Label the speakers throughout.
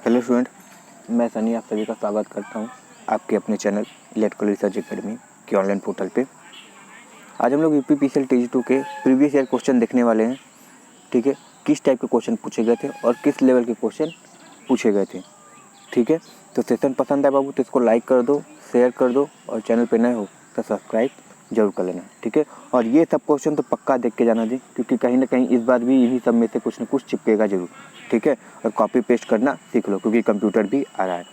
Speaker 1: Hello student, मैं सनी आप सभी का स्वागत करता हूं आपके अपने चैनल इलेक्ट्रिकल रिसर्च एकेडमी के ऑनलाइन पोर्टल पे। आज हम लोग यूपीपीसीएल TG2 के प्रीवियस ईयर क्वेश्चन देखने वाले हैं। ठीक है, किस टाइप के क्वेश्चन पूछे गए थे और किस लेवल के क्वेश्चन पूछे गए थे। ठीक है, तो सेशन पसंद आए बाबू तो इसको लाइक कर दो, शेयर कर दो और चैनल पर नए हो तो सब्सक्राइब जरूर कर लेना। ठीक है, और ये सब क्वेश्चन तो पक्का देख के जाना जी, क्योंकि कहीं ना कहीं इस बार भी इन्हीं सब में से कुछ ना कुछ चिपकेगा जरूर। ठीक है, और कॉपी पेस्ट करना सीख लो क्योंकि कंप्यूटर भी आ रहा है।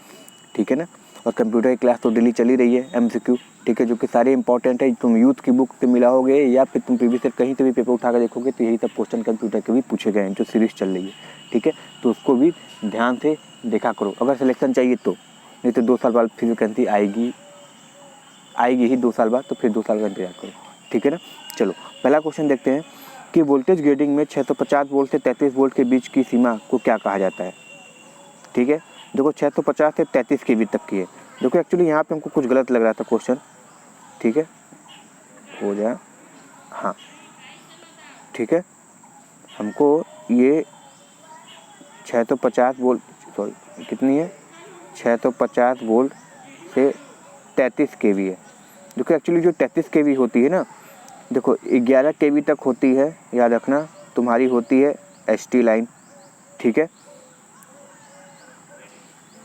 Speaker 1: ठीक है ना, और कंप्यूटर की क्लास तो डेली चली रही है MCQ। ठीक है, जो कि सारे इंपॉर्टेंट है। तुम यूथ की बुक से मिला होगे या फिर तुम प्रीवियस ईयर कहीं से भी पेपर उठा कर देखोगे तो यही सब क्वेश्चन कंप्यूटर के भी पूछे गए हैं जो सीरीज चल रही है। ठीक है, तो उसको भी ध्यान से देखा करो अगर सिलेक्शन चाहिए तो, नहीं तो 2 साल बाद फिर वैकेंसी आएगी ही 2 साल बाद, तो फिर 2 साल का इंतजार करो। ठीक है ना, चलो पहला क्वेश्चन देखते हैं कि वोल्टेज ग्रेडिंग में 650 वोल्ट से 33 वोल्ट के बीच की सीमा को क्या कहा जाता है। ठीक है, देखो 650 से 33 के बीच तक की है। देखो एक्चुअली यहाँ पे हमको कुछ गलत लग रहा था क्वेश्चन। ठीक है, हो जाए, हाँ ठीक है, हमको ये 650 वोल्ट, सॉरी कितनी है, 650 वोल्ट से 33 kV है। देखो एक्चुअली जो 33 kV होती है ना, देखो 11 kV तक होती है, याद रखना तुम्हारी होती है ST लाइन। ठीक है,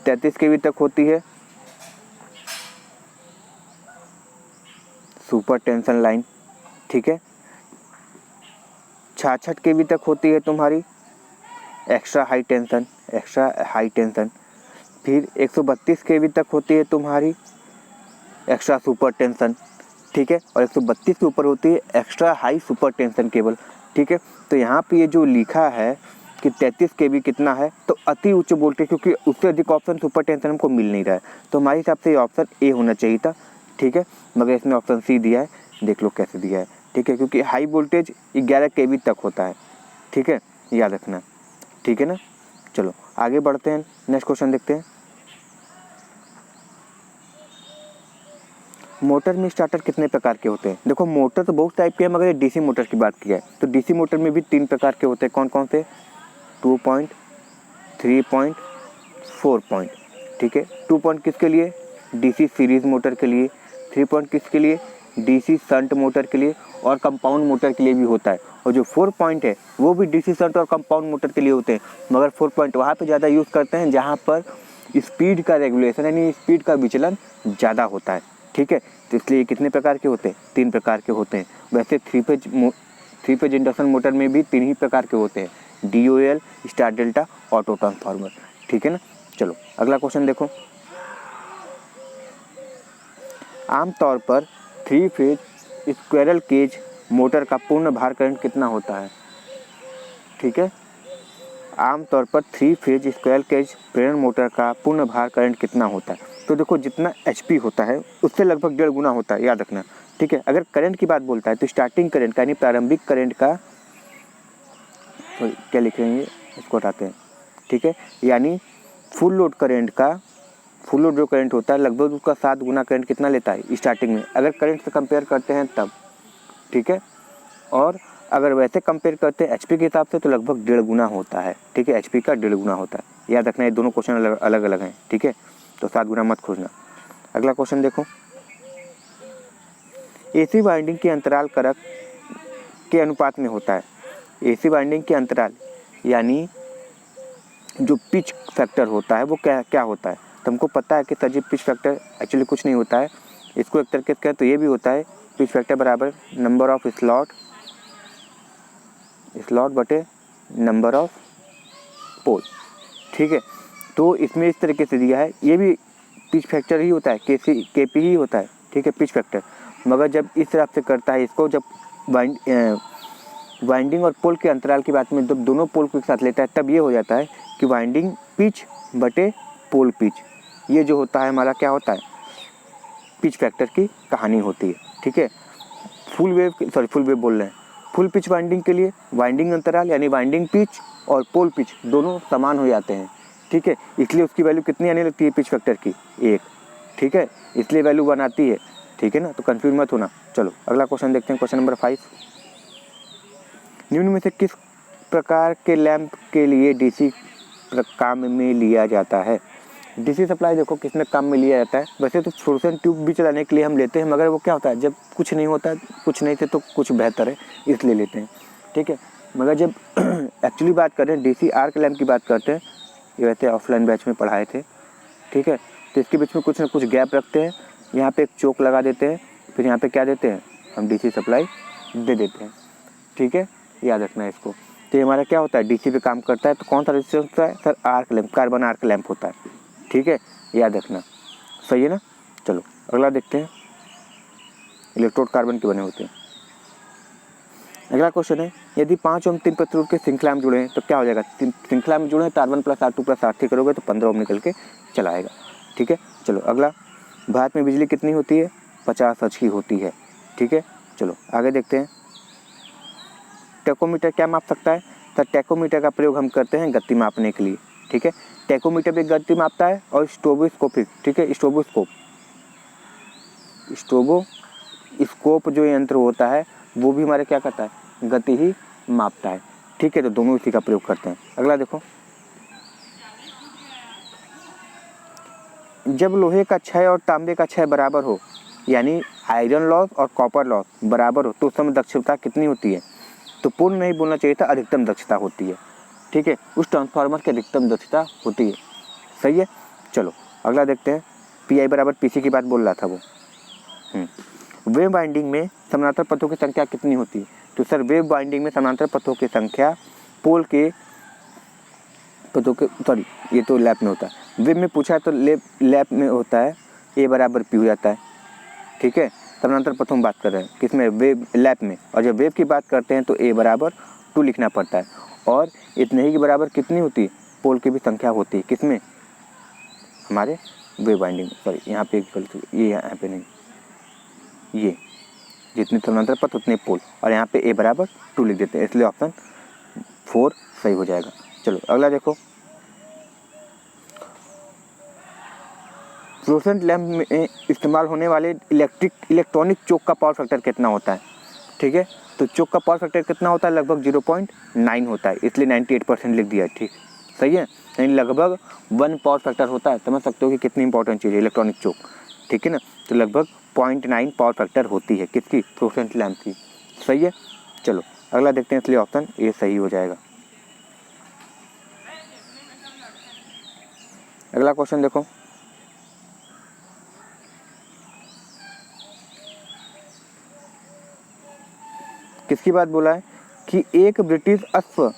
Speaker 1: 33 kV तक होती है सुपर टेंशन लाइन। ठीक है, 66 kV तक होती है तुम्हारी एक्स्ट्रा हाई टेंशन। फिर 132 kV तक होती है तुम्हारी एक्स्ट्रा सुपर टेंशन। ठीक है, और 132 के ऊपर होती है extra high super tension cable. ठीक है, तो यहाँ पे ये जो लिखा है कि 33 kV कितना है, तो अति उच्च वोल्टेज, क्योंकि उससे अधिक ऑप्शन सुपर टेंशन हमको मिल नहीं रहा है, तो हमारे हिसाब से ये ऑप्शन ए होना चाहिए था। ठीक है, मगर इसने ऑप्शन सी दिया है, देख लो कैसे दिया है। ठीक है, क्योंकि हाई वोल्टेज 11 kV तक होता है। ठीक है, याद रखना। ठीक है ना, चलो आगे बढ़ते हैं, नेक्स्ट क्वेश्चन देखते हैं। मोटर में स्टार्टर कितने प्रकार के होते हैं। देखो मोटर तो बहुत टाइप के हैं, मगर ये DC मोटर की बात की है तो DC मोटर में भी 3 प्रकार के होते हैं। कौन कौन से, 2 पॉइंट, 3 पॉइंट, 4 पॉइंट। ठीक है, 2 पॉइंट किसके लिए, DC सीरीज मोटर के लिए। 3 पॉइंट किसके लिए, DC शंट मोटर के लिए और कंपाउंड मोटर के लिए भी होता है। और जो 4 पॉइंट है वो भी DC शंट और कंपाउंड मोटर के लिए होते हैं, मगर 4 पॉइंट वहाँ पे ज़्यादा यूज़ करते हैं जहाँ पर स्पीड का रेगुलेशन यानी स्पीड का विचलन ज़्यादा होता है। ठीक है, तो इसलिए कितने प्रकार के होते हैं, 3 प्रकार के होते हैं। वैसे 3 फेज इंडक्शन मोटर में भी 3 ही प्रकार के होते हैं, DOL, star delta, auto transformer. ठीक है ना, चलो अगला क्वेश्चन देखो। आमतौर पर 3 फेज स्क्वायरल केज मोटर का पूर्ण भार करंट कितना होता है। ठीक है, आमतौर पर 3 फेज स्क्वायरल केज प्रेरण मोटर का पूर्ण भार करंट कितना होता है। तो देखो जितना HP होता है उससे लगभग 1.5 गुना होता है, याद रखना। ठीक है, अगर करंट की बात बोलता है तो स्टार्टिंग करंट का यानी प्रारंभिक करंट का, क्या लिख रहे हैं ये, इसको हटाते हैं। ठीक है, यानी फुल लोड जो करंट होता है लगभग उसका 7 गुना करंट कितना लेता है स्टार्टिंग में, अगर करंट से कंपेयर करते हैं तब। ठीक है, और अगर वैसे कंपेयर करते हैं HP के हिसाब से तो लगभग 1.5 गुना होता है। ठीक है, HP का 1.5 गुना होता है, याद रखना। ये दोनों क्वेश्चन अलग अलग हैं। ठीक है, तो 7 गुना मत खोजना। अगला क्वेश्चन देखो। AC वाइंडिंग के अंतराल करक के अनुपात में होता है। AC वाइंडिंग के अंतराल यानी जो पिच फैक्टर होता है वो क्या होता है। तुमको पता है कि सर जी पिच फैक्टर एक्चुअली कुछ नहीं होता है, इसको एक तरीके से कहें तो ये भी होता है, पिच फैक्टर बराबर नंबर ऑफ स्लॉट बटे नंबर ऑफ पोल। ठीक है, तो इसमें इस तरीके से दिया है, ये भी पिच फैक्टर ही होता है, KP ही होता है। ठीक है, पिच फैक्टर, मगर जब इस तरह से करता है इसको, जब वाइंडिंग और पोल के अंतराल की बात में जब दोनों पोल को एक साथ लेता है तब ये हो जाता है कि वाइंडिंग पिच बटे पोल पिच, ये जो होता है हमारा क्या होता है, पिच फैक्टर की कहानी होती है। ठीक है, फुल वेव बोल रहे हैं, फुल पिच वाइंडिंग के लिए वाइंडिंग अंतराल यानी वाइंडिंग पिच और पोल पिच दोनों समान हो जाते हैं। ठीक है, इसलिए उसकी वैल्यू कितनी आने लगती है पिच फैक्टर की, 1। ठीक है, इसलिए वैल्यू बनाती है। ठीक है ना, तो कंफ्यूज मत होना। चलो अगला क्वेश्चन देखते हैं, क्वेश्चन नंबर 5। निम्न में से किस प्रकार के लैंप के लिए DC काम में लिया जाता है। डीसी सप्लाई देखो किस में काम में लिया जाता है। वैसे तो फ्लोरेसेंट ट्यूब भी चलाने के लिए हम लेते हैं, मगर वो क्या होता है जब कुछ नहीं होता है, कुछ नहीं थे तो कुछ बेहतर है इसलिए लेते हैं, ठीक है। मगर जब एक्चुअली बात करें डीसी आर्क लैम्प की बात करते हैं, ये वैसे ऑफलाइन बैच में पढ़ाए थे, ठीक है। तो इसके बीच में कुछ ना कुछ गैप रखते हैं, यहाँ पे एक चोक लगा देते हैं, फिर यहाँ पे क्या देते हैं हम डीसी सप्लाई दे देते हैं, ठीक है। याद रखना है इसको। तो ये हमारा क्या होता है डीसी पे काम करता है। तो कौन सा रेजिस्टेंस होता है sir? Arc lamp, carbon arc lamp होता है, ठीक है। याद रखना, सही है ना। चलो अगला देखते हैं। इलेक्ट्रोड कार्बन के बने होते हैं। अगला क्वेश्चन है, यदि 5 ओम 3 प्रतिरोध के श्रृंखला में जुड़े हैं तो क्या हो जाएगा? श्रृंखला में जुड़े हैं तो R1 + R2 + R3 करोगे तो 15 ओम निकल के चला आएगा, ठीक है। चलो अगला, भारत में बिजली कितनी होती है? 50 हर्ट्ज की होती है, ठीक है। चलो आगे देखते हैं। टेकोमीटर क्या माप सकता है? तो टेकोमीटर का प्रयोग हम करते हैं गति मापने के लिए, ठीक है। टेकोमीटर भी गति मापता है और स्ट्रोबोस्कोपिक, ठीक है, स्ट्रोबोस्कोप जो यंत्र होता है वो भी हमारे क्या करता है? गति ही मापता है, ठीक है। तो दोनों इसी का प्रयोग करते हैं। अगला देखो, जब लोहे का क्षय और तांबे का क्षय बराबर हो, यानी आयरन लॉस और कॉपर लॉस बराबर हो, तो उस समय दक्षता कितनी होती है? तो पूर्ण नहीं बोलना चाहिए था, अधिकतम दक्षता होती है, ठीक है। उस ट्रांसफार्मर की अधिकतम दक्षता होती है, सही है। चलो अगला देखते हैं। PI = PC की बात बोल रहा था वो। वेव बाइंडिंग में समानांतर पथों की संख्या कितनी होती है? तो सर वेव बाइंडिंग में समानांतर पथों की संख्या पोल के पथों के, सॉरी ये तो लैप में होता है। वेव में पूछा है तो लैप में होता है A = P हो जाता है, ठीक है। समानांतर पथों में बात कर रहे हैं किसमें? वेव लैप में। और जब वेव की बात करते हैं तो A = 2 लिखना पड़ता है। और इतने ही के बराबर कितनी होती है? पोल की भी संख्या होती है, किसमें? हमारे वेव बाइंडिंग में। सॉरी यहाँ पे गलती, ये यहाँ पे नहीं, ये जितने समानांतर पथ उतने पोल, और यहाँ पे A = 2 लिख देते हैं, इसलिए ऑप्शन 4 सही हो जाएगा। चलो अगला देखो, फ्लोरेसेंट लैम्प में इस्तेमाल होने वाले इलेक्ट्रॉनिक चोक का पावर फैक्टर कितना होता है? ठीक है, तो चोक का पावर फैक्टर कितना होता है? लगभग 0.9 होता है, इसलिए 98% लिख दिया, ठीक सही है। यानी लगभग 1 पावर फैक्टर होता है। समझ सकते हो कि कितनी इंपॉर्टेंट चीज़ है इलेक्ट्रॉनिक चोक, ठीक है ना। तो लगभग 0.9 पावर फैक्टर होती है किसकी? फ्लोरेसेंट लैम्प की, सही है। चलो अगला देखते हैं, इसलिए ऑप्शन ए सही हो जाएगा। अगला क्वेश्चन देखो, किसकी बात बोला है कि एक ब्रिटिश अश्व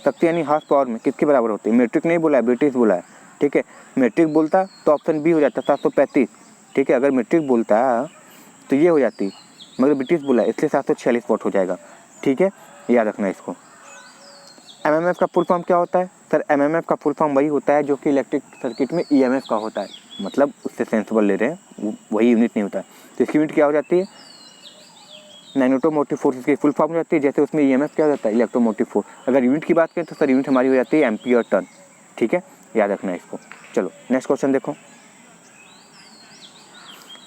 Speaker 1: शक्ति यानी हार्स पावर में किसके बराबर होती है? मीट्रिक नहीं बोला है, ब्रिटिश बोला है, ठीक है। मीट्रिक बोलता तो ऑप्शन बी हो जाता 735, ठीक है। अगर मीट्रिक बोलता तो ये हो जाती, मगर ब्रिटिश बोला इसलिए 746 वॉट हो जाएगा, ठीक है। याद रखना इसको। एमएमएफ का फुल फॉर्म क्या होता है? सर एमएमएफ का फुल फॉर्म वही होता है जो कि इलेक्ट्रिक सर्किट में ईएमएफ का होता है, मतलब उससे सेंसिबल ले रहे हैं, वही यूनिट नहीं होता है। तो इसकी यूनिट क्या हो जाती है? मैग्नेटोमोटिव फोर्स इसकी फुल फॉर्म हो जाती है। जैसे उसमें ईएमएफ क्या हो जाता है? Electromotive force. अगर यूनिट की बात करें तो सर यूनिट हमारी हो जाती है एम्पियर टर्न, ठीक है। याद रखना है इसको। चलो नेक्स्ट क्वेश्चन देखो,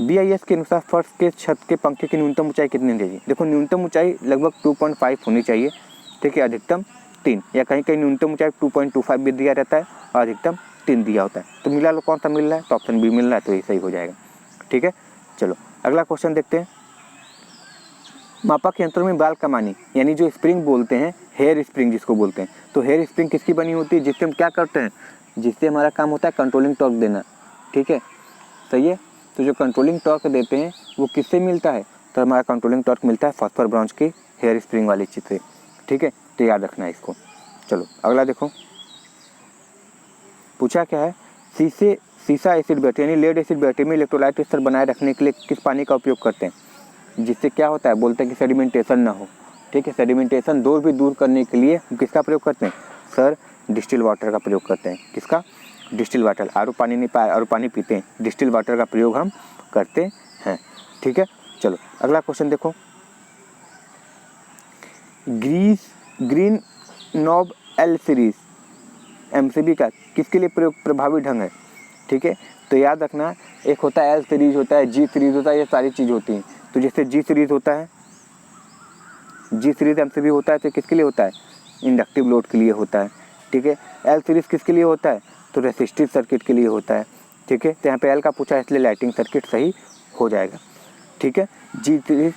Speaker 1: BIS के अनुसार फर्श के छत के पंखे की न्यूनतम ऊंचाई कितनी होनी चाहिए? देखो न्यूनतम ऊंचाई लगभग 2.5 होनी चाहिए, ठीक है। अधिकतम 3, या कहीं कहीं न्यूनतम ऊंचाई 2.25 भी दिया रहता है और अधिकतम 3 दिया होता है। तो मिला लो कौन सा मिल रहा है? तो ऑप्शन बी मिल रहा है, तो ये सही हो जाएगा, ठीक है। चलो अगला क्वेश्चन देखते हैं। मापक यंत्रों में बाल कमानी यानी जो स्प्रिंग बोलते हैं, हेयर स्प्रिंग जिसको बोलते हैं, तो हेयर स्प्रिंग किसकी बनी होती है? जिससे हम क्या करते हैं, जिससे हमारा काम होता है कंट्रोलिंग टॉर्क देना, ठीक है, सही है। तो जो कंट्रोलिंग टॉर्क देते हैं वो किससे मिलता है? तो हमारा कंट्रोलिंग टॉर्क मिलता है फॉस्फर ब्रॉन्ज की हेयर स्प्रिंग वाली चीज़ से, ठीक है। तो याद रखना है इसको। चलो अगला देखो, पूछा क्या है, सीसा एसिड बैटरी यानी लेड एसिड बैटरी में इलेक्ट्रोलाइट स्तर बनाए रखने के लिए किस पानी का उपयोग करते हैं? जिससे क्या होता है, बोलते हैं कि सेडिमेंटेशन ना हो, ठीक है। सेडिमेंटेशन दूर करने के लिए किसका प्रयोग करते हैं? सर डिस्टिल वाटर का प्रयोग करते हैं। किसका? Distil water. आर पानी नहीं पाए, आर पानी पीते हैं, डिस्टिल वाटर का प्रयोग हम करते हैं, ठीक है। चलो अगला क्वेश्चन देखो, green knob L series MCB का किसके लिए प्रयोग प्रभावी ढंग है? ठीक है, तो याद रखना, एक होता है L सीरीज, होता है G सीरीज, होता है, ये सारी चीज़ होती हैं। तो जैसे G सीरीज होता है, G सीरीज MCB होता है, तो किसके लिए होता है? इंडक्टिव लोड के लिए होता है, ठीक है। एल सीरीज किसके लिए होता है, तो रेसिस्टिव सर्किट के लिए होता है, ठीक है। तो यहाँ पे एल का पूछा है इसलिए लाइटिंग सर्किट सही हो जाएगा, ठीक है। जी सीरीज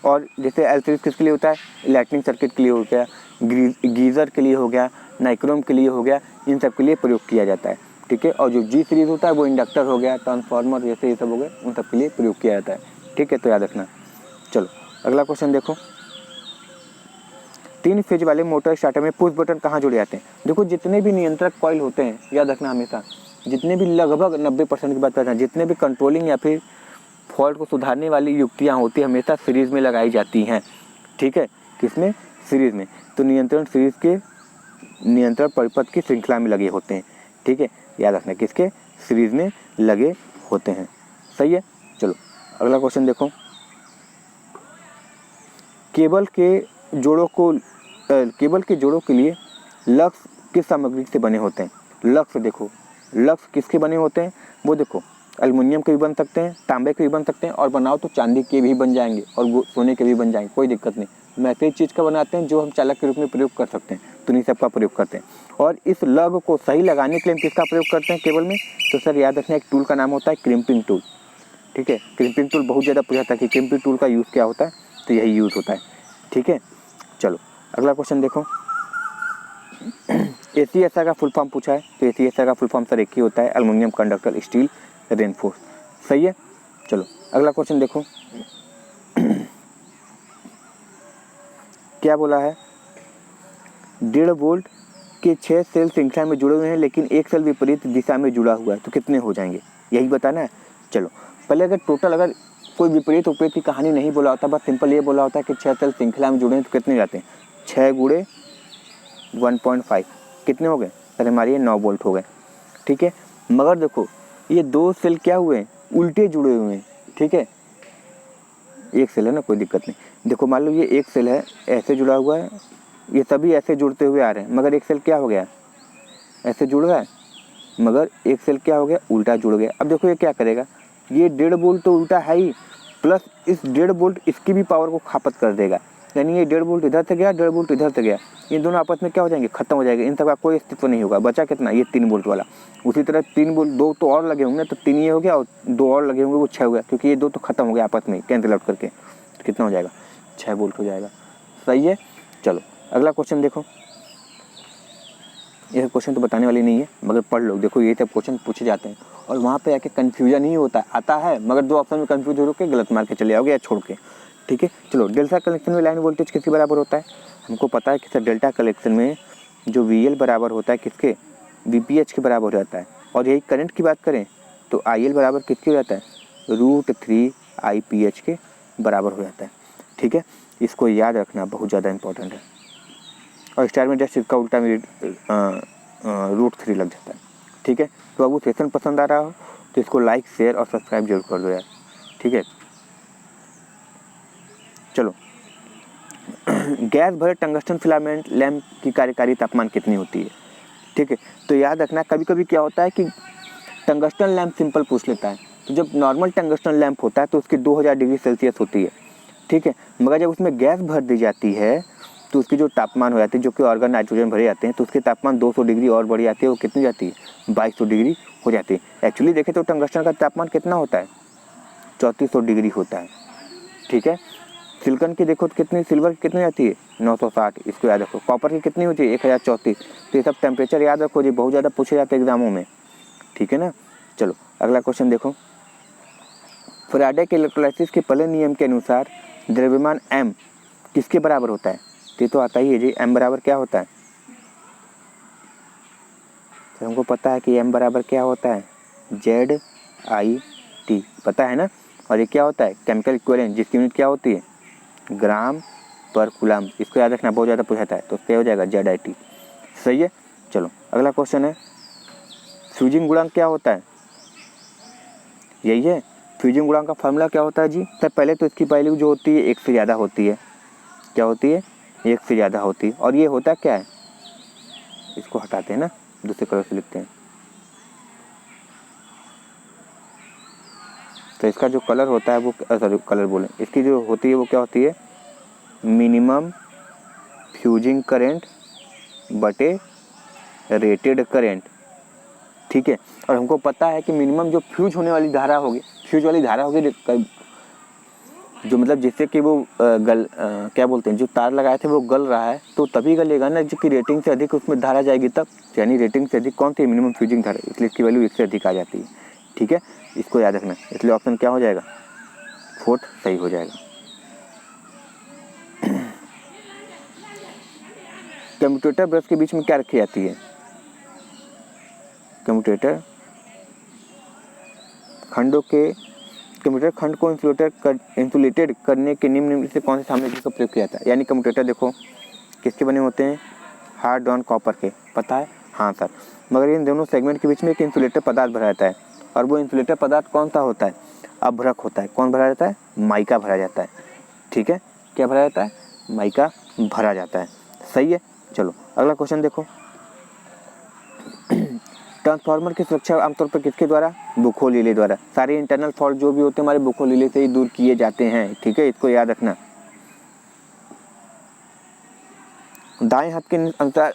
Speaker 1: और जैसे एल सीरीज किसके लिए होता है, लाइटनिंग सर्किट के लिए हो गया, गीज़र के लिए हो गया, नाइक्रोम के लिए हो गया, इन सब के लिए प्रयोग किया जाता है, ठीक है। और जो जी सीरीज होता है वो इंडक्टर हो गया, ट्रांसफार्मर जैसे ये सब हो गए, उन सब के लिए प्रयोग किया जाता है, ठीक है। तो याद रखना। चलो अगला क्वेश्चन देखो, 3 फेज वाले मोटर स्टार्टर में पुश बटन कहाँ जुड़े जाते हैं। देखो जितने भी नियंत्रक कॉइल होते हैं, याद रखना हमेशा, जितने भी लगभग 90% की बात करते हैं, जितने भी कंट्रोलिंग या फिर फॉल्ट को सुधारने वाली युक्तियाँ होती है हमेशा सीरीज़ में लगाई जाती हैं, ठीक है। किसमें, सीरीज़ में। तो नियंत्रण सीरीज़ के नियंत्रण परिपथ की श्रृंखला में लगे होते हैं, ठीक है। याद रखना किसके, सीरीज़ में लगे होते हैं, सही है। चलो अगला क्वेश्चन देखो, केबल के जोड़ों के लिए लक्स किस सामग्री से बने होते हैं। लक्स देखो, लक्स किसके बने होते हैं, वो देखो एल्युमिनियम के भी बन सकते हैं, तांबे के भी बन सकते हैं, और बनाओ तो चांदी के भी बन जाएंगे और वो सोने के भी बन जाएंगे, कोई दिक्कत नहीं। हम ऐसे ही चीज़ का बनाते हैं जो हम चालक के रूप में प्रयोग कर सकते हैं, तो इन्हीं सब का प्रयोग करते हैं। और इस लग को सही लगाने के लिए हम किसका प्रयोग करते हैं केबल में, तो सर याद रखना एक टूल का नाम होता है क्रिम्पिंग टूल, ठीक है। क्रिम्पिंग टूल बहुत ज़्यादा पूछा था कि क्रिम्पिंग टूल का यूज़ क्या होता है, तो यही यूज़ होता है, ठीक है। चलो अगला क्वेश्चन देखो, ACSR का फुल फॉर्म पूछा है, तो ACSR का फुल फॉर्म सर एक ही होता है, एल्युमिनियम कंडक्टर स्टील रेनफोर्स, सही है। चलो अगला क्वेश्चन देखो, क्या बोला है, 1.5 वोल्ट के 6 सेल श्रृंखला में जुड़े हुए हैं लेकिन एक सेल विपरीत दिशा में जुड़ा हुआ है, तो कितने हो जाएंगे, यही बताना है। चलो पहले अगर टोटल अगर कोई विपरीत उपरीत की कहानी नहीं बोला होता, बस सिंपल ये बोला होता है कि 6 सेल श्रृंखला में जुड़े हैं, तो कितने जाते हैं, 6 गुणे 1.5 कितने हो गए, अरे हमारे ये 9 वोल्ट हो गए, ठीक है। मगर देखो ये 2 सेल क्या हुए हैं, उल्टे जुड़े हुए हैं, ठीक है। एक सेल है ना, कोई दिक्कत नहीं। देखो मान लो ये एक सेल है ऐसे जुड़ा हुआ है, ये सभी ऐसे जुड़ते हुए आ रहे हैं, मगर एक सेल क्या हो गया, ऐसे जुड़ रहा है, मगर एक सेल क्या हो गया, उल्टा जुड़ गया। अब देखो ये क्या करेगा, ये 1.5 वोल्ट तो उल्टा है ही, प्लस इस 1.5 वोल्ट इसकी भी पावर को खपत कर देगा, यानी ये 1.5 वोल्ट इधर से गया, 1.5 वोल्ट इधर से गया, ये दोनों आपस में क्या हो जाएंगे, खत्म हो जाएंगे, इन सब का कोई अस्तित्व नहीं होगा। बचा कितना, ये 3 वोल्ट वाला। उसी तरह 3 वोल्ट, 2 तो और लगे होंगे, तो 3 ये हो गया और 2 और लगे होंगे, वो 6 हो गया, क्योंकि ये 2 तो खत्म हो गया आपस में कैंसिल आउट करके, तो कितना हो जाएगा, 6 वोल्ट हो जाएगा, सही है। चलो अगला क्वेश्चन देखो, ये क्वेश्चन तो बताने वाली नहीं है मगर पढ़ लो, देखो ये सब क्वेश्चन पूछे जाते हैं और वहाँ पे आके कन्फ्यूजन ही होता है, आता है मगर 2 ऑप्शन में कन्फ्यूज हो के गलत मार के चले आओगे या छोड़ के, ठीक है। चलो डेल्टा कलेक्शन में लाइन वोल्टेज किसके बराबर होता है, हमको पता है कि सर डेल्टा कलेक्शन में जो VL बराबर होता है किसके, VPH के बराबर हो जाता है। और यही करंट की बात करें तो IL बराबर किसके हो जाता है, √3 IPH के बराबर हो जाता है, ठीक है। इसको याद रखना बहुत ज़्यादा इंपॉर्टेंट है। और स्टार में जस्ट इसका उल्टा में √3 लग जाता है, ठीक है। तो अब वो सेशन पसंद आ रहा हो तो इसको लाइक शेयर और सब्सक्राइब जरूर कर दो यार, ठीक है। चलो गैस भरे टंगस्टन फिलामेंट लैंप की कार्यकारी तापमान कितनी होती है, ठीक है। तो याद रखना कभी कभी क्या होता है कि टंगस्टन लैंप सिंपल पूछ लेता है, तो जब नॉर्मल टंगस्टन लैंप होता है तो उसकी 2000 डिग्री सेल्सियस होती है, ठीक है। मगर जब उसमें गैस भर दी जाती है तो उसकी जो तापमान हो जाती है, जो कि ऑर्गन नाइट्रोजन भरे जाते हैं, तो उसके तापमान 200 डिग्री और बढ़ जाती है, वो कितनी जाती है, 2200 डिग्री हो जाती है। एक्चुअली देखें तो टंगस्टन का तापमान कितना होता है, 3400 डिग्री होता है, ठीक है। सिलिकॉन की देखो तो कितनी, सिल्वर की कितनी जाती है 960, इसको याद रखो। कॉपर की कितनी होती है 1034। तो ये सब टेम्परेचर याद रखो जी, बहुत ज़्यादा पूछे जाते हैं एग्जामों में, ठीक है ना। चलो अगला क्वेश्चन देखो, फैराडे के इलेक्ट्रोलाइसिस के पहले नियम के अनुसार द्रव्यमान M किसके बराबर होता है, ये तो आता ही है जी, M बराबर क्या होता है, तो हमको पता है कि M बराबर क्या होता है, ZIT, पता है ना। और ये क्या होता है, केमिकल इक्विवेलेंट, जिसकी यूनिट क्या होती है, ग्राम पर कूलम, इसको याद रखना बहुत ज़्यादा पूछाता है, तो क्या हो जाएगा ZIT, सही है। चलो अगला क्वेश्चन है, फ्यूजिंग गुणांक क्या होता है, यही है। फ्यूजिंग गुणांक का फार्मूला क्या होता है जी, सर पहले तो इसकी वैल्यू जो होती है 1 से ज़्यादा होती है, क्या होती है, 1 से ज़्यादा होती है। और ये होता क्या है, इसको हटाते हैं ना, दूसरे कलर से लिखते हैं, तो इसका जो कलर होता है वो, सॉरी कलर बोलें, इसकी जो होती है वो क्या होती है, मिनिमम फ्यूजिंग करेंट बटे रेटेड करेंट, ठीक है। और हमको पता है कि मिनिमम जो फ्यूज होने वाली धारा होगी, फ्यूज वाली धारा होगी जो मतलब जिससे कि वो क्या बोलते हैं, जो तार लगाए थे वो गल रहा है, तो तभी गलेगा ना जो कि रेटिंग से अधिक उसमें धारा जाएगी तब, यानी रेटिंग से अधिक कौन सी मिनिमम फ्यूजिंग धारा, इसलिए इसकी वैल्यू 1 से अधिक आ जाती है, ठीक है। इसको याद रखना, इसलिए ऑप्शन क्या हो जाएगा, 4 सही हो जाएगा। कम्यूटेटर ब्रश के बीच में क्या रखी जाती है, कम्यूटेटर खंडों के कम्यूटेटर खंड को इंसुलेटेड करने के निम्न से कौन से सामग्री का प्रयोग किया जाता है, यानी कम्यूटेटर देखो किसके बने होते हैं, हार्ड ऑन कॉपर के, पता है, हाँ सर। मगर इन दोनों सेगमेंट के बीच में एक इंसुलेटर पदार्थ भरा जाता है, और वो इंसुलेटर पदार्थ कौन सा होता है, अभ्रक होता है। कौन भरा जाता है, माइका भरा जाता है, ठीक है। क्या भरा जाता है, माइका भरा जाता है, सही है। चलो अगला क्वेश्चन देखो, ट्रांसफार्मर की सुरक्षा आमतौर पर किसके द्वारा, बुखो लीले द्वारा। सारे इंटरनल फॉल्ट जो भी होते हैं हमारे बुखो लीले से ही दूर किए जाते हैं, ठीक है, इसको याद रखना। दाएं हाथ के अनुसार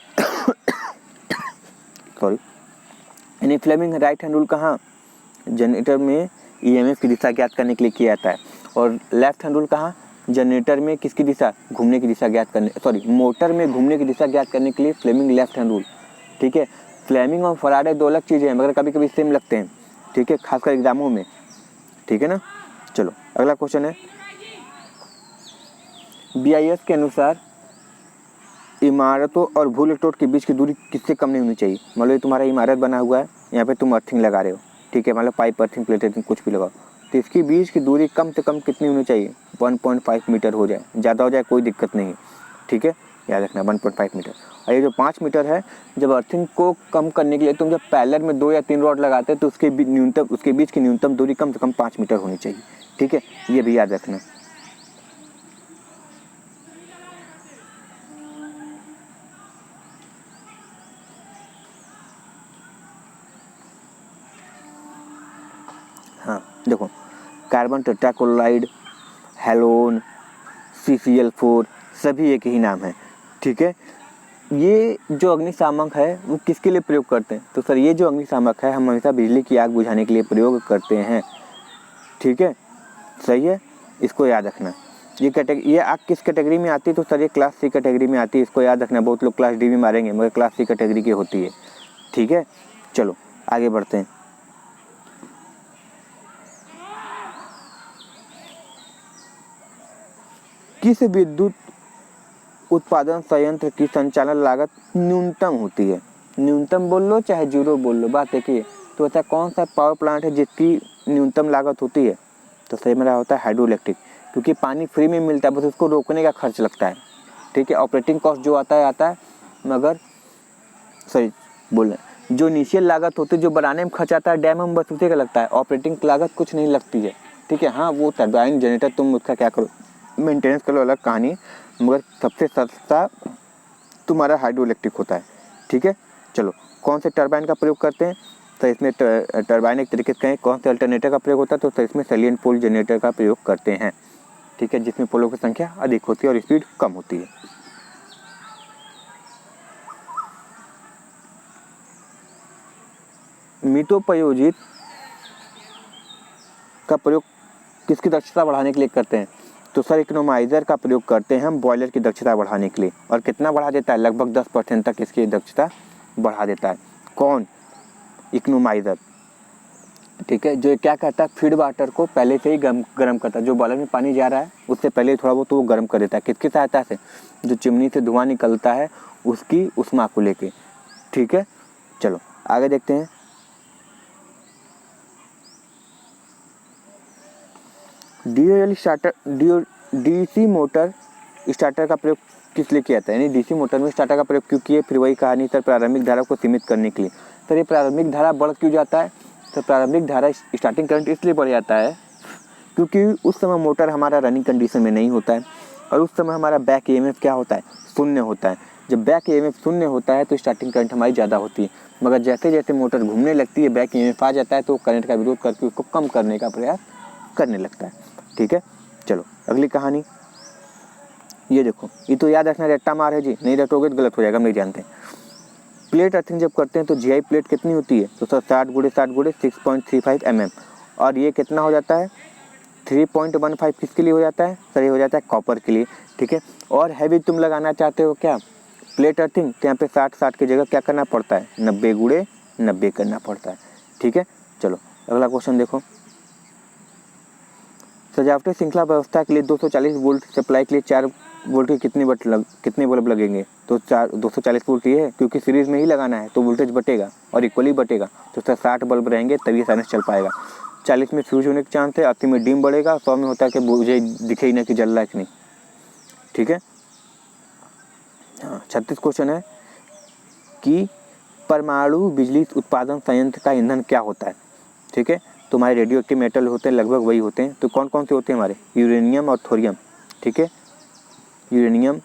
Speaker 1: सॉरी, यानी फ्लेमिंग राइट हैंड रूल कहाँ, जनरेटर में ईएमएफ की दिशा ज्ञात करने के लिए किया जाता है, और लेफ्ट हैंड रूल कहाँ, जनरेटर में किसकी दिशा, घूमने की दिशा ज्ञात करने, सॉरी मोटर में घूमने की दिशा ज्ञात करने के लिए फ्लेमिंग लेफ्ट हैंड रूल, ठीक है। फ्लेमिंग और फराडे दो अलग चीज़ें हैं, मगर कभी कभी सेम लगते हैं, ठीक है, खासकर एग्जामों में, ठीक है ना। चलो अगला क्वेश्चन है, BIS के अनुसार इमारतों और भू इलेक्ट्रोड के बीच की दूरी किससे कम नहीं होनी चाहिए। मान लो तुम्हारा इमारत बना हुआ है, यहाँ पे तुम अर्थिंग लगा रहे हो, ठीक है, मान लो पाइप अर्थिंग प्लेट अर्थिंग कुछ भी लगाओ, तो इसकी बीच की दूरी कम से कम कितनी होनी चाहिए, 1.5 मीटर हो जाए, ज़्यादा हो जाए कोई दिक्कत नहीं, ठीक है, याद रखना 1.5 मीटर। और ये जो 5 मीटर है, जब अर्थिंग को कम करने के लिए तुम जब पैरेलल में 2 या 3 रॉड लगाते हैं तो उसके बीच की न्यूनतम दूरी कम से कम 5 मीटर होनी चाहिए, ठीक है, ये भी याद रखना। हाँ देखो, कार्बन टेट्राक्लोराइड, हेलोन, CCl4 सभी एक ही नाम है, ठीक है। ये जो अग्निशामक है वो किसके लिए प्रयोग करते हैं, तो सर ये जो अग्निशामक है हम हमेशा बिजली की आग बुझाने के लिए प्रयोग करते हैं, ठीक है, सही है, इसको याद रखना। ये आग किस कैटेगरी में आती है, तो सर ये क्लास C कैटेगरी में आती है, इसको याद रखना। बहुत लोग क्लास D में मारेंगे, मगर क्लास C कैटेगरी की होती है, ठीक है। चलो आगे बढ़ते हैं, किस विद्युत उत्पादन संयंत्र की संचालन लागत न्यूनतम होती है, न्यूनतम बोल लो चाहे जीरो बोल लो, बात एक ही है। तो ऐसा कौन सा पावर प्लांट है जिसकी न्यूनतम लागत होती है, तो सही मेरा होता है हाइड्रो इलेक्ट्रिक, क्योंकि पानी फ्री में मिलता है, बस उसको रोकने का खर्च लगता है, ठीक है। ऑपरेटिंग कॉस्ट जो आता है, मगर सही बोल रहे हैं, जो इनिशियल लागत होती है जो बनाने में खर्च आता है डैम में, बस उसी का लगता है, ऑपरेटिंग लागत कुछ नहीं लगती है, ठीक है। हाँ वो टरबाइन जनरेटर तुम उसका क्या करो, मेंटेनेंस करो, अलग कहानी, मगर सबसे सस्ता तुम्हारा हाइड्रो इलेक्ट्रिक होता है, ठीक है। चलो कौन से टरबाइन का प्रयोग करते हैं, तो इसमें टरबाइन एक तरीके से कहें, कौन से अल्टरनेटर का प्रयोग होता है, तो इसमें सैलिएंट पोल जनरेटर का प्रयोग करते हैं, ठीक है, जिसमें पोलों की संख्या अधिक होती है और स्पीड कम होती है। मितोपयोजित का प्रयोग किसकी दक्षता बढ़ाने के लिए करते हैं, तो सर इकोनोमाइजर का प्रयोग करते हैं हम बॉयलर की दक्षता बढ़ाने के लिए, और कितना बढ़ा देता है, लगभग 10% तक इसकी दक्षता बढ़ा देता है। कौन, इकोनोमाइजर, ठीक है, जो क्या करता है, फीड वाटर को पहले से ही गर्म करता है, जो बॉयलर में पानी जा रहा है उससे पहले थोड़ा बहुत तो वो गर्म कर देता है, किसकी सहायता से, जो चिमनी से धुआं निकलता है उसकी उष्मा को लेके, ठीक है। चलो आगे देखते हैं, डीसी मोटर स्टार्टर का प्रयोग किस लिए किया जाता है, यानी डीसी मोटर में स्टार्टर का प्रयोग क्यों किए, फिर वही कहानी, सर प्रारंभिक धारा को सीमित करने के लिए। सर ये प्रारंभिक धारा बढ़ क्यों जाता है, तो प्रारंभिक धारा स्टार्टिंग करंट इसलिए बढ़ जाता है क्योंकि उस समय मोटर हमारा रनिंग कंडीशन में नहीं होता है, और उस समय हमारा बैक ईएमएफ क्या होता है, शून्य होता है। जब बैक ईएमएफ शून्य होता है तो स्टार्टिंग करंट हमारी ज़्यादा होती है, मगर जैसे जैसे मोटर घूमने लगती है बैक ईएमएफ आ जाता है तो करंट का विरोध करके उसको कम करने का प्रयास करने लगता है, ठीक है। चलो अगली कहानी, ये देखो, ये तो याद रखना रट्टा मार है जी, नहीं रटोगे तो गलत हो जाएगा, हम नहीं जानते। प्लेट अर्थिंग जब करते हैं तो जीआई प्लेट कितनी होती है, तो सर 60 × 60 × 6.35 mm, और ये कितना हो जाता है 3.15 किसके लिए हो जाता है सर, ये हो जाता है कॉपर के लिए, ठीक है। और हैवी तुम लगाना चाहते हो क्या प्लेट अर्थिंग, तो यहाँ पे 60 की जगह क्या करना पड़ता है 90 × 90 करना पड़ता है, ठीक है। चलो अगला क्वेश्चन देखो, सजावटी श्रृंखला व्यवस्था के लिए 240 वोल्ट सप्लाई के लिए 4 वोल्ट के कितने बल्ब लगेंगे, तो 240 वोल्ट ये है क्योंकि सीरीज में ही लगाना है तो वोल्टेज बटेगा और इक्वली बटेगा, तो सर 60 बल्ब रहेंगे तभी साइलेंस चल पाएगा। 40 में फ्यूज होने के चांस है, 80 में डिम बढ़ेगा, 100 में होता है कि मुझे दिखे ही ना कि जल रहा है कि नहीं, ठीक है। हाँ 36 क्वेश्चन है कि परमाणु बिजली उत्पादन संयंत्र का ईंधन क्या होता है, ठीक है। तो हमारे रेडियो एक्टिव मेटल होते हैं लगभग वही होते हैं, तो कौन कौन से होते हैं हमारे यूरेनियम और थोरियम, ठीक है। यूरेनियम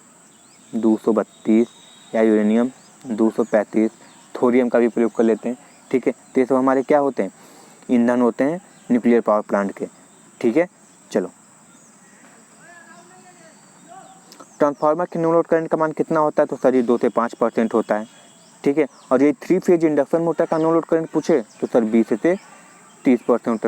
Speaker 1: 232 या यूरेनियम 235, थोरियम का भी प्रयोग कर लेते हैं, ठीक है। तो ये सब हमारे क्या होते हैं ईंधन होते हैं न्यूक्लियर पावर प्लांट के, ठीक है। चलो ट्रांसफार्मर के नो लोड करंट का मान कितना होता है, तो सर ये 2 से 5% होता है, ठीक है। और ये 3 फेज इंडक्शन मोटर का नो लोड करंट पूछे तो सर 20 से 30%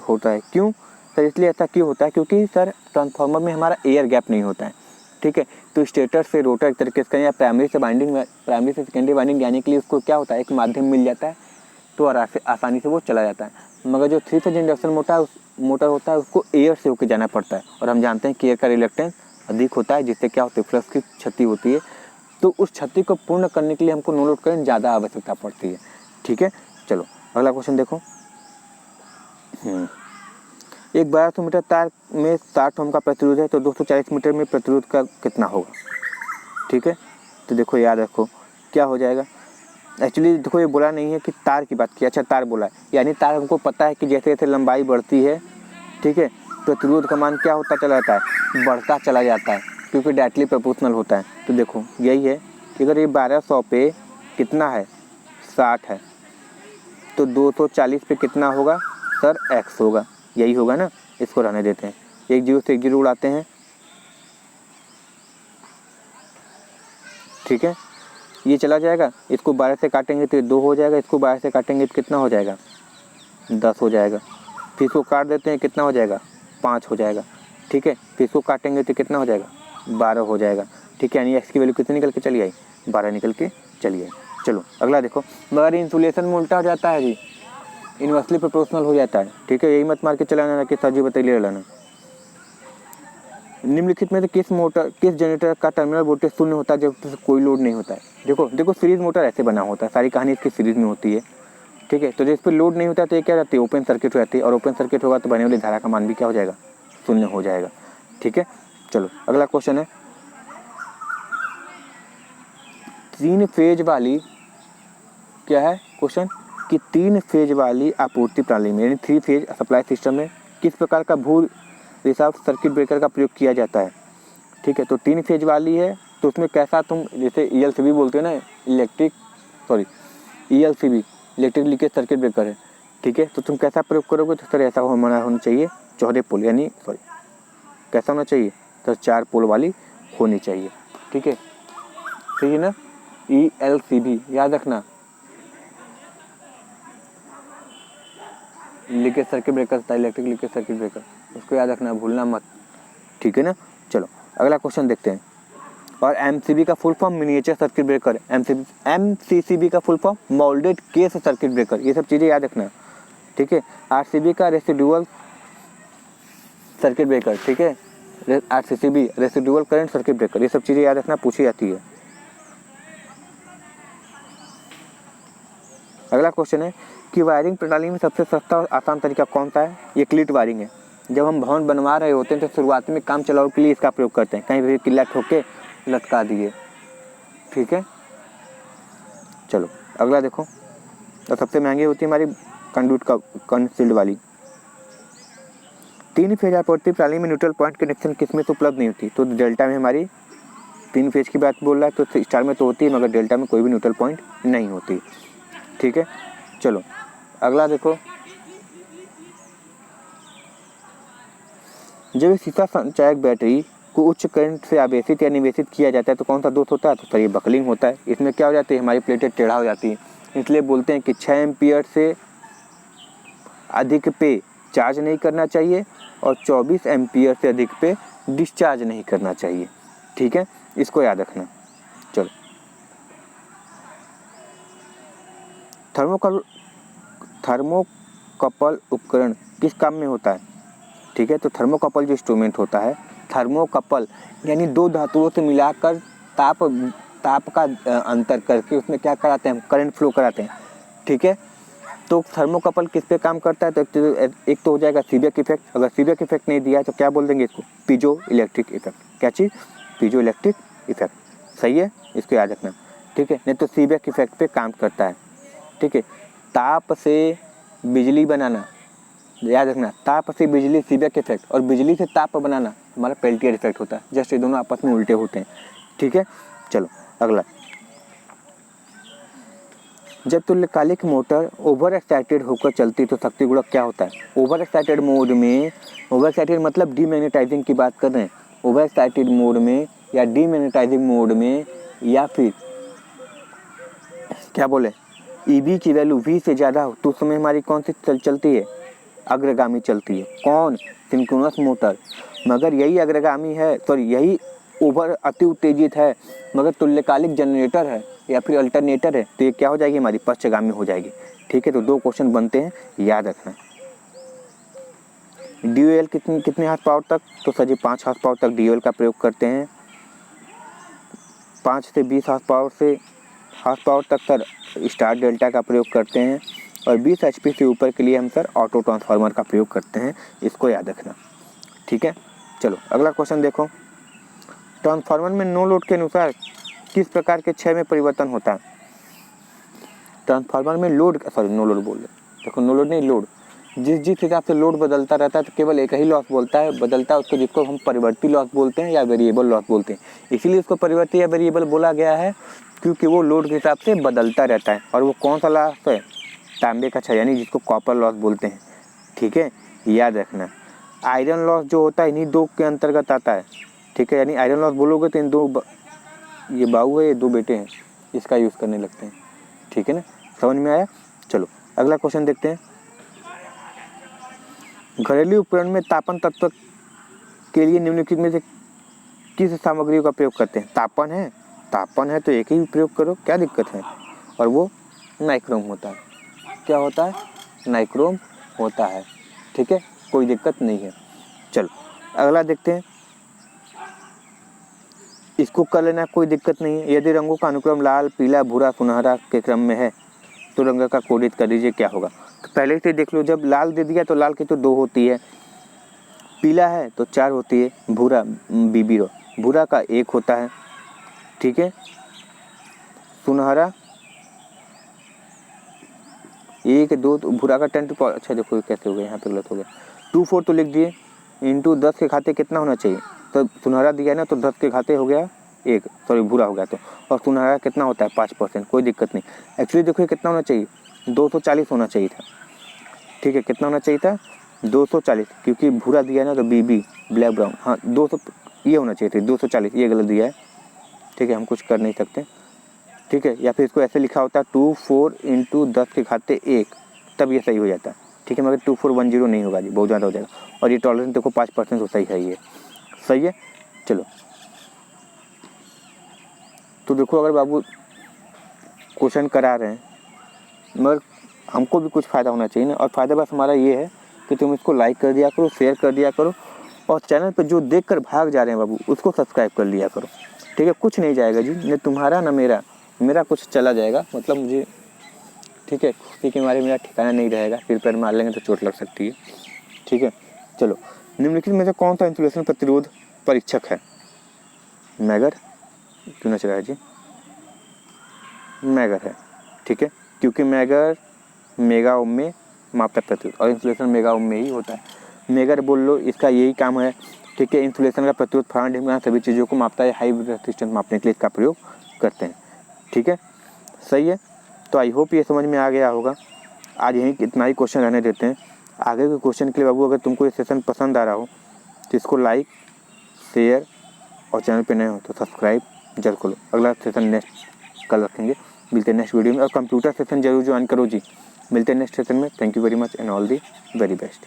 Speaker 1: होता है। क्यों सर, इसलिए ऐसा क्यों होता है क्योंकि सर ट्रांसफार्मर में हमारा एयर गैप नहीं होता है, ठीक है। तो स्टेटर से रोटर एक तरीके से या प्राइमरी से सेकेंडरी वाइंडिंग यानी के लिए उसको क्या होता है एक माध्यम मिल जाता है, तो आसानी से वो चला जाता है। मगर जो 3 फेज इंडक्शन मोटर होता है उसको एयर से होकर जाना पड़ता है, और हम जानते हैं कि एयर का रिलक्टेंस अधिक होता है, जिससे क्या होती है फ्लक्स की क्षति होती है। तो उस क्षति को पूर्ण करने के लिए हमको नो लोड करंट ज़्यादा आवश्यकता पड़ती है, ठीक है। चलो अगला क्वेश्चन देखो, एक 1200 मीटर तार में 60 ओम का प्रतिरोध है, तो 240 मीटर में प्रतिरोध का कितना होगा, ठीक है। तो देखो याद रखो क्या हो जाएगा, एक्चुअली देखो ये बोला नहीं है कि तार की बात की, अच्छा तार बोला है, यानी तार हमको पता है कि जैसे जैसे लंबाई बढ़ती है, ठीक है, प्रतिरोध का मान क्या होता चला जाता है बढ़ता चला जाता है, क्योंकि डायरेक्टली प्रोपोर्शनल होता है। तो देखो यही है कि अगर ये 1200 पे कितना है 60 है, तो 240 पे कितना होगा सर x होगा, यही होगा ना। इसको रहने देते हैं, 1 0 से 1 0 उड़ाते हैं, ठीक है। ये चला जाएगा, इसको 12 से काटेंगे तो 2 हो जाएगा, इसको 12 से काटेंगे तो कितना हो जाएगा 10 हो जाएगा, फिर इसको काट देते हैं कितना हो जाएगा 5 हो जाएगा, ठीक है। फिर इसको काटेंगे तो कितना हो जाएगा 12 हो जाएगा, ठीक है। यानी एक्स की वैल्यू कितनी निकल के चली आई 12 निकल के चली आई। चलो अगला देखो, मगर इंसुलेशन में उल्टा हो जाता है जी, इन्वर्सली प्रोपोर्शनल हो जाता है, ठीक है। यही मत मार के चलाना ना कि सर जी बताइए लाना। निम्नलिखित में से किस जनरेटर का टर्मिनल वोल्टेज शून्य होता है जब कोई लोड नहीं होता है। देखो सीरीज मोटर ऐसे बना होता है, सारी कहानी इसकी सीरीज में होती है, ठीक है। तो जिस पर लोड नहीं होता तो ये क्या रहती है ओपन सर्किट हो जाती है, और ओपन सर्किट होगा तो बहने वाली धारा का मान भी क्या हो जाएगा शून्य हो जाएगा, ठीक है। चलो अगला क्वेश्चन है, 3 फेज वाली क्या है क्वेश्चन कि 3 फेज वाली आपूर्ति प्रणाली में यानी 3 फेज सप्लाई सिस्टम में किस प्रकार का भू रिसाव सर्किट ब्रेकर का प्रयोग किया जाता है, ठीक है। तो 3 फेज वाली है तो उसमें कैसा तुम जैसे ELCB बोलते हो ना, ELCB electric leakage circuit breaker है, ठीक है। तो तुम कैसा प्रयोग करोगे, तो सर ऐसा होना चाहिए चौड़े पोल यानी कैसा होना चाहिए तो 4 पोल वाली होनी चाहिए, ठीक है, सही है ना। ELCB याद रखना, लीकेज सर्किट ब्रेकर था, इलेक्ट्रिक लीकेज सर्किट ब्रेकर, उसको याद रखना भूलना मत, ठीक है ना। चलो अगला क्वेश्चन देखते हैं, और MCB का full form miniature circuit breaker, MCCB का full form moulded case circuit breaker, ये सब चीज़ें याद रखना, ठीक है। RCB का रेसिडुअल सर्किट ब्रेकर, ठीक है, RCCB residual current circuit breaker, ये सब चीज़ें याद रखना, पूछी जाती है। अगला क्वेश्चन है कि वायरिंग प्रणाली में सबसे सस्ता और आसान तरीका कौन सा है, ये क्लिट वायरिंग है। जब हम भवन बनवा रहे होते हैं तो शुरुआत में काम चलाओ के लिए इसका प्रयोग करते हैं, कहीं भी किला ठोक के लटका दिए, ठीक है। चलो अगला देखो, तो सबसे महंगी होती है हमारी कंडक्ट का कंसील्ड वाली। 3 फेज आपूर्ति प्रणाली में न्यूट्रल पॉइंट कनेक्शन किसमें से उपलब्ध नहीं होती, तो डेल्टा में हमारी 3 फेज की बात बोल रहा है तो स्टार में तो होती है, मगर डेल्टा में कोई भी न्यूट्रल पॉइंट नहीं होती, ठीक है। चलो अगला देखो, जब शीशा संचायक बैटरी को उच्च करंट से आवेशित या निवेशित किया जाता है तो कौन सा दोष होता है? तो सर ये बकलिंग होता है। इसमें क्या हो जाती है, हमारी प्लेटें टेढ़ा हो जाती है, इसलिए बोलते हैं कि 6 एम्पियर से अधिक पे चार्ज नहीं करना चाहिए और 24 एम्पियर से अधिक पे डिस्चार्ज नहीं करना चाहिए। ठीक है, इसको याद रखना। चलो, थर्मोकपल उपकरण किस काम में होता है? ठीक है, तो थर्मोकपल जो इंस्ट्रूमेंट होता है, थर्मोकपल यानी दो धातुओं से मिलाकर ताप का अंतर करके उसमें क्या कराते हैं, करंट फ्लो कराते हैं। ठीक है, तो थर्मोकपल किस पे काम करता है? तो एक तो हो जाएगा सीबेक इफेक्ट। अगर सीबेक इफेक्ट नहीं दिया है तो क्या बोल देंगे इसको? Piezo electric effect. क्या चीज़? Piezo electric effect. सही है, इसको याद रखना। ठीक है, नहीं तो सीबेक इफेक्ट पे काम करता है। ठीक है, ताप से बिजली बनाना, याद रखना, ताप से बिजली सीबेक इफेक्ट, और बिजली से ताप बनाना हमारा पेल्टियर इफेक्ट होता है। जस्ट ये दोनों आपस में उल्टे होते हैं। ठीक है, चलो अगला। जब तुल्यकालिक मोटर ओवर एक्साइटेड होकर चलती तो शक्ति गुणक क्या होता है? ओवर एक्साइटेड मोड में, ओवर एक्साइटेड मतलब डीमैग्नेटाइजिंग की बात कर रहे हैं। ओवर एक्साइटेड मोड में या डीमैग्नेटाइजिंग मोड में या फिर क्या बोले, ईबी की वैल्यू वी से ज़्यादा हो तो उस समय हमारी कौन सी चलती है? अग्रगामी चलती है। कौन? Synchronous motor. मगर यही अग्रगामी है, सॉरी यही ओवर अति उत्तेजित है, मगर तुल्यकालिक जनरेटर है या फिर अल्टरनेटर है, तो ये क्या हो जाएगी? हमारी पश्चगामी हो जाएगी। ठीक है, तो 2 क्वेश्चन बनते हैं, याद रखना। DOL कितने हाथ पावर तक? तो सर जी 5 हाथ पावर तक DOL का प्रयोग करते हैं। 5 से 20 हाथ पावर तक सर स्टार डेल्टा का प्रयोग करते हैं, और 20 HP से ऊपर के लिए हम सर ऑटो ट्रांसफार्मर का प्रयोग करते हैं। इसको याद रखना। ठीक है, चलो अगला क्वेश्चन देखो। ट्रांसफार्मर में नो लोड के अनुसार किस प्रकार के क्षय में परिवर्तन होता है? ट्रांसफार्मर में नो लोड बोल रहे, देखो नो लोड नहीं, लोड, जिस हिसाब से लोड बदलता रहता है तो केवल एक ही लॉस बदलता है उसको, जिसको हम परिवर्ती लॉस बोलते हैं या वेरिएबल लॉस बोलते हैं। इसीलिए उसको परिवर्ती या वेरिएबल बोला गया है क्योंकि वो लोड के हिसाब से बदलता रहता है। और वो कौन सा लॉस है? तांबे का क्षय, यानी जिसको कॉपर लॉस बोलते हैं। ठीक है, याद रखना। आयरन लॉस जो होता है इन्हीं 2 के अंतर्गत आता है। ठीक है, यानी आयरन लॉस बोलोगे तो इन 2, ये बाऊ है, ये 2 बेटे हैं, इसका यूज़ करने लगते हैं। ठीक है ना, समझ में आया? चलो अगला क्वेश्चन देखते हैं। घरेलू उपकरण में तापन तत्व के लिए निम्नलिखित में से किस सामग्री का प्रयोग करते हैं? तापन है तो एक ही प्रयोग करो, क्या दिक्कत है? और वो नाइक्रोम होता है। क्या होता है? नाइक्रोम होता है। ठीक है, कोई दिक्कत नहीं है। चलो अगला देखते हैं, इसको कर लेना, कोई दिक्कत नहीं है। यदि रंगों का अनुक्रम लाल, पीला, भूरा, सुनहरा के क्रम में है तो रंग का कोडित कर दीजिए, क्या होगा? तो पहले से देख लो, जब लाल दे दिया तो लाल की तो 2 होती है, पीला है तो 4 होती है, भूरा भूरा का 1 होता है। ठीक है, सुनहरा 1 2, तो भूरा का 10 टू, अच्छा देखो कैसे हो गया, यहाँ पे गलत हो गया, 2 4 तो लिख दिए, इंटू 10 के घाते कितना होना चाहिए? तो सुनहरा दिया है ना, तो 10 के घाते हो गया 1, सॉरी भूरा हो गया तो, और सुनहरा कितना होता है? 5%, कोई दिक्कत नहीं। एक्चुअली देखो कितना होना चाहिए? 240 होना चाहिए था। ठीक है, कितना होना चाहिए था? 240, क्योंकि भूरा दिया है ना तो BB ब्लैक ब्राउन, हाँ 200 ये होना चाहिए थी, 240 ये गलत दिया है। ठीक है, हम कुछ कर नहीं सकते। ठीक है, या फिर इसको ऐसे लिखा होता है 2 4 इंटू 10 के घाते 1, तब ये सही हो जाता है। ठीक है, मगर 2410 नहीं होगा जी, बहुत ज़्यादा हो जाएगा। और ये टॉलरेंस देखो 5% तो सही है, ये सही है। चलो तो देखो, अगर बाबू क्वेश्चन करा रहे हैं मगर हमको भी कुछ फ़ायदा होना चाहिए ना, और फ़ायदा बस हमारा ये है कि तुम इसको लाइक कर दिया करो, शेयर कर दिया करो, और चैनल पर जो देख कर भाग जा रहे हैं बाबू उसको सब्सक्राइब कर लिया करो। ठीक है, कुछ नहीं जाएगा जी, न तुम्हारा न मेरा कुछ चला जाएगा, मतलब मुझे, ठीक है, खुशी के मारे मेरा ठिकाना नहीं रहेगा, सिर पैर मार लेंगे तो चोट लग सकती है। ठीक है, चलो निम्नलिखित में से कौन सा इंसुलेशन प्रतिरोध परीक्षक है? मैगर क्यों नच रहा है जी? मैगर है। ठीक है, क्योंकि मैगर मेगा ओम में मापता प्रतिरोध, और इंसुलेशन मेगा ओम में ही होता है। मैगर बोल लो, इसका यही काम है। ठीक है, इंसुलेशन का प्रतिरोध फराड ढिमना सभी चीज़ों को मापता है, हाई रेजिस्टेंस मापने के लिए इसका प्रयोग करते हैं। ठीक है, सही है। तो आई होप ये समझ में आ गया होगा। आज यहीं इतना ही क्वेश्चन रहने देते हैं। आगे के क्वेश्चन के लिए बाबू अगर तुमको ये सेशन पसंद आ रहा हो तो इसको लाइक, शेयर और चैनल पे नए हो तो सब्सक्राइब जरूर करो। अगला सेशन नेक्स्ट कल रखेंगे। मिलते हैं नेक्स्ट वीडियो में। और कंप्यूटर सेशन जरूर ज्वाइन करो जी। मिलते हैं नेक्स्ट सेशन में। Thank you very much and all the very best.